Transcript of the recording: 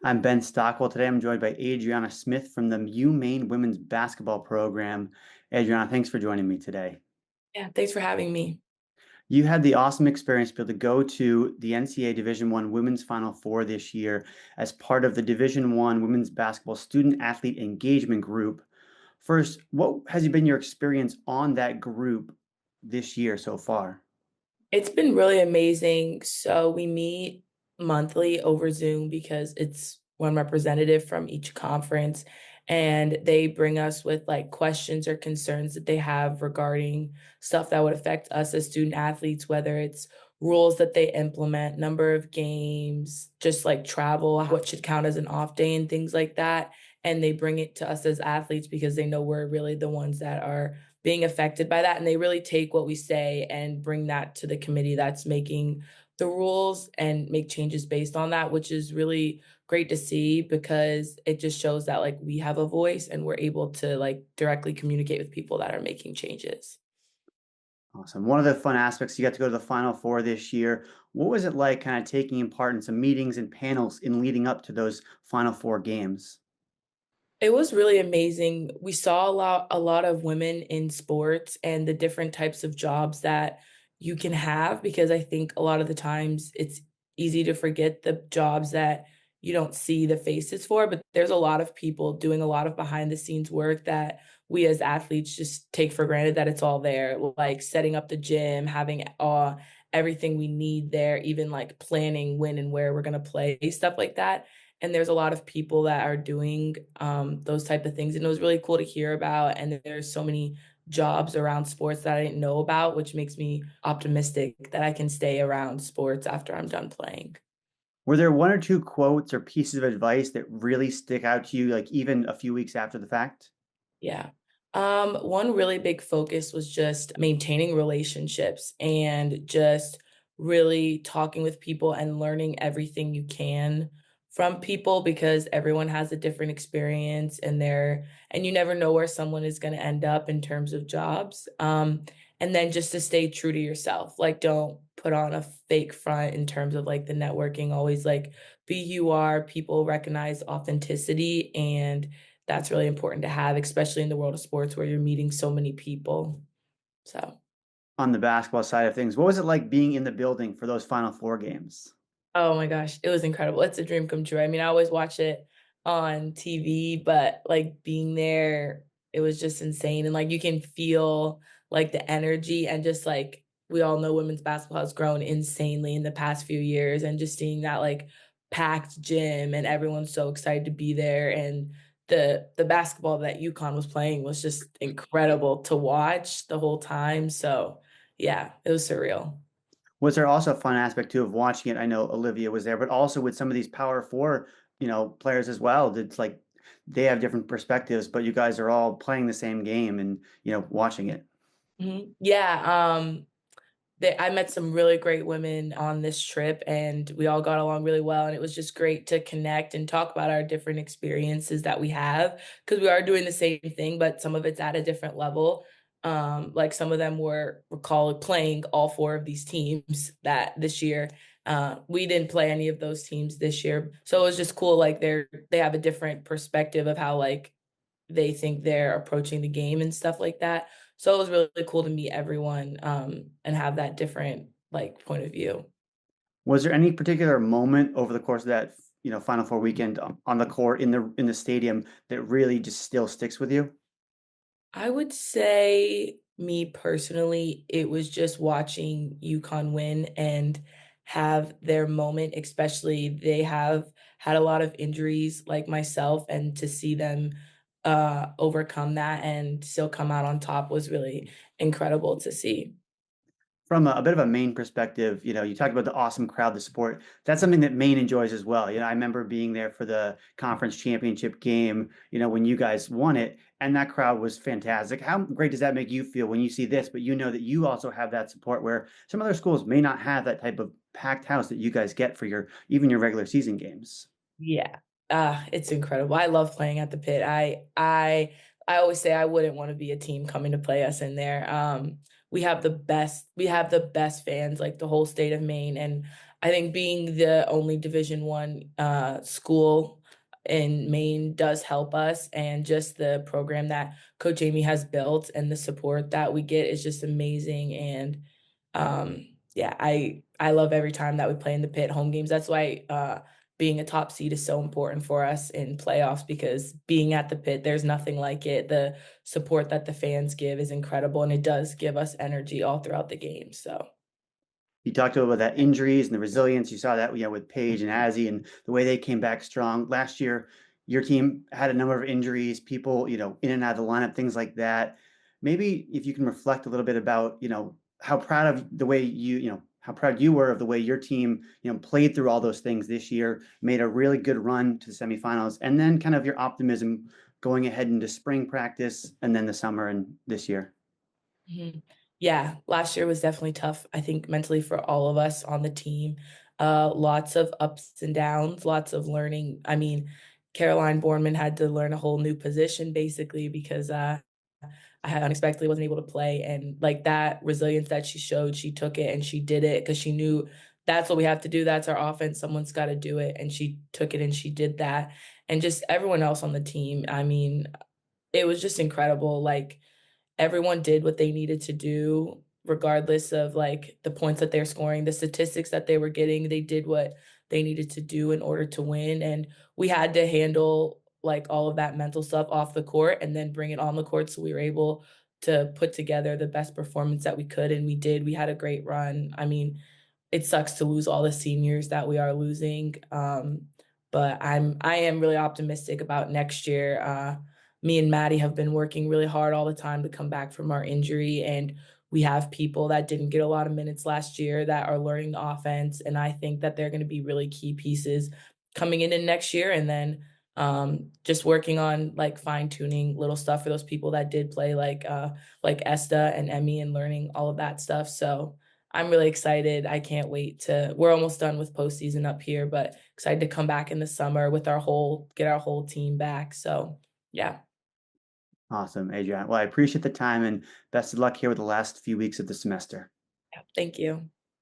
I'm Ben Stockwell. Today I'm joined by Adrianna Smith from the Maine women's basketball program. Adrianna, thanks for joining me today. Yeah, thanks for having me. You had the awesome experience to be able to go to the NCAA Division I Women's Final Four this year as part of the Division I Women's Basketball Student Athlete Engagement Group. First, what has been your experience on that group this year so far? It's been really amazing. So we meet monthly over Zoom because it's one representative from each conference, and they bring us with like questions or concerns that they have regarding stuff that would affect us as student athletes, whether it's rules that they implement, number of games, just like travel, what should count as an off day and things like that. And they bring it to us as athletes because they know we're really the ones that are being affected by that, and they really take what we say and bring that to the committee that's making the rules and make changes based on that, which is really great to see because it just shows that, like, we have a voice and we're able to, like, directly communicate with people that are making changes. Awesome. One of the fun aspects, you got to go to the Final Four this year. What was it like kind of taking in part in some meetings and panels in leading up to those Final Four games? It was really amazing. We saw a lot of women in sports and the different types of jobs that you can have because I think a lot of the times it's easy to forget the jobs that you don't see the faces for, but there's a lot of people doing a lot of behind the scenes work that we as athletes just take for granted that it's all there, like setting up the gym, having everything we need there, even like planning when and where we're going to play, stuff like that. And there's a lot of people that are doing those type of things, and it was really cool to hear about. And there's so many jobs around sports that I didn't know about, which makes me optimistic that I can stay around sports after I'm done playing. Were there one or two quotes or pieces of advice that really stick out to you, like even a few weeks after the fact? Yeah. One really big focus was just maintaining relationships and just really talking with people and learning everything you can from people because everyone has a different experience and you never know where someone is going to end up in terms of jobs. And then just to stay true to yourself, like don't put on a fake front in terms of like the networking, always like be who you are. People recognize authenticity, and that's really important to have, especially in the world of sports where you're meeting so many people. So, On the basketball side of things, what was it like being in the building for those Final Four games? oh my gosh, it was incredible. It's a dream come true. I mean, I always watch it on TV, but like being there, it was just insane. And like you can feel like the energy and just like we all know women's basketball has grown insanely in the past few years. And just seeing that like packed gym and everyone's so excited to be there. And the basketball that UConn was playing was just incredible to watch the whole time. So yeah, it was surreal. Was there also a fun aspect too of watching it? I know Olivia was there, but also with some of these Power Four, players as well. It's like they have different perspectives, but you guys are all playing the same game and, watching it. Mhm. Yeah, I met some really great women on this trip, and we all got along really well, and it was just great to connect and talk about our different experiences that we have because we are doing the same thing, but some of it's at a different level. Like some of them were called playing all 4 of these teams that this year. We didn't play any of those teams this year, so it was just cool, like, they have a different perspective of how, like, they think they're approaching the game and stuff like that. So it was really cool to meet everyone, and have that different, like, point of view. Was there any particular moment over the course of that, Final Four weekend on the court in the stadium that really just still sticks with you? I would say, me personally, it was just watching UConn win and have their moment, especially they have had a lot of injuries like myself, and to see them, overcome that and still come out on top was really incredible to see. From a bit of a Maine perspective, you talked about the awesome crowd, the support. That's something that Maine enjoys as well. I remember being there for the conference championship game, when you guys won it, and that crowd was fantastic. How great does that make you feel when you see this, but you know that you also have that support where some other schools may not have that type of packed house that you guys get for even your regular season games? Yeah. It's incredible. I love playing at the pit. I always say I wouldn't wanna be a team coming to play us in there. We have the best fans, like, the whole state of Maine, and I think being the only Division One school in Maine does help us, and just the program that Coach Amy has built and the support that we get is just amazing. And yeah, I love every time that we play in the pit home games. That's why being a top seed is so important for us in playoffs, because being at the pit, there's nothing like it. The support that the fans give is incredible, and it does give us energy all throughout the game. So. You talked about that injuries and the resilience. You saw that, with Paige and Azzy and the way they came back strong. Last year, your team had a number of injuries, people, in and out of the lineup, things like that. Maybe if you can reflect a little bit about, how proud of the way how proud you were of the way your team, played through all those things this year, made a really good run to the semifinals, and then kind of your optimism going ahead into spring practice and then the summer and this year. Mhm. Yeah, last year was definitely tough, I think, mentally for all of us on the team. Lots of ups and downs, lots of learning. I mean, Caroline Bornman had to learn a whole new position basically because I had unexpectedly wasn't able to play, and like that resilience that she showed, she took it and she did it because she knew that's what we have to do. That's our offense. Someone's got to do it, and she took it and she did that. And just everyone else on the team. I mean, it was just incredible. Like everyone did what they needed to do regardless of, like, the points that they're scoring, the statistics that they were getting, they did what they needed to do in order to win, and we had to handle, like, all of that mental stuff off the court and then bring it on the court, so we were able to put together the best performance that we could, and we did. We had a great run. I mean, it sucks to lose all the seniors that we are losing, but I am really optimistic about next year. Me and Maddie have been working really hard all the time to come back from our injury, and we have people that didn't get a lot of minutes last year that are learning the offense, and I think that they're going to be really key pieces coming in next year. And then just working on like fine tuning little stuff for those people that did play, like Esta and Emmy, and learning all of that stuff. So I'm really excited. I can't wait to. We're almost done with postseason up here, but excited to come back in the summer with get our whole team back. So yeah. Awesome, Adrian. Well, I appreciate the time and best of luck here with the last few weeks of the semester. Yeah, thank you.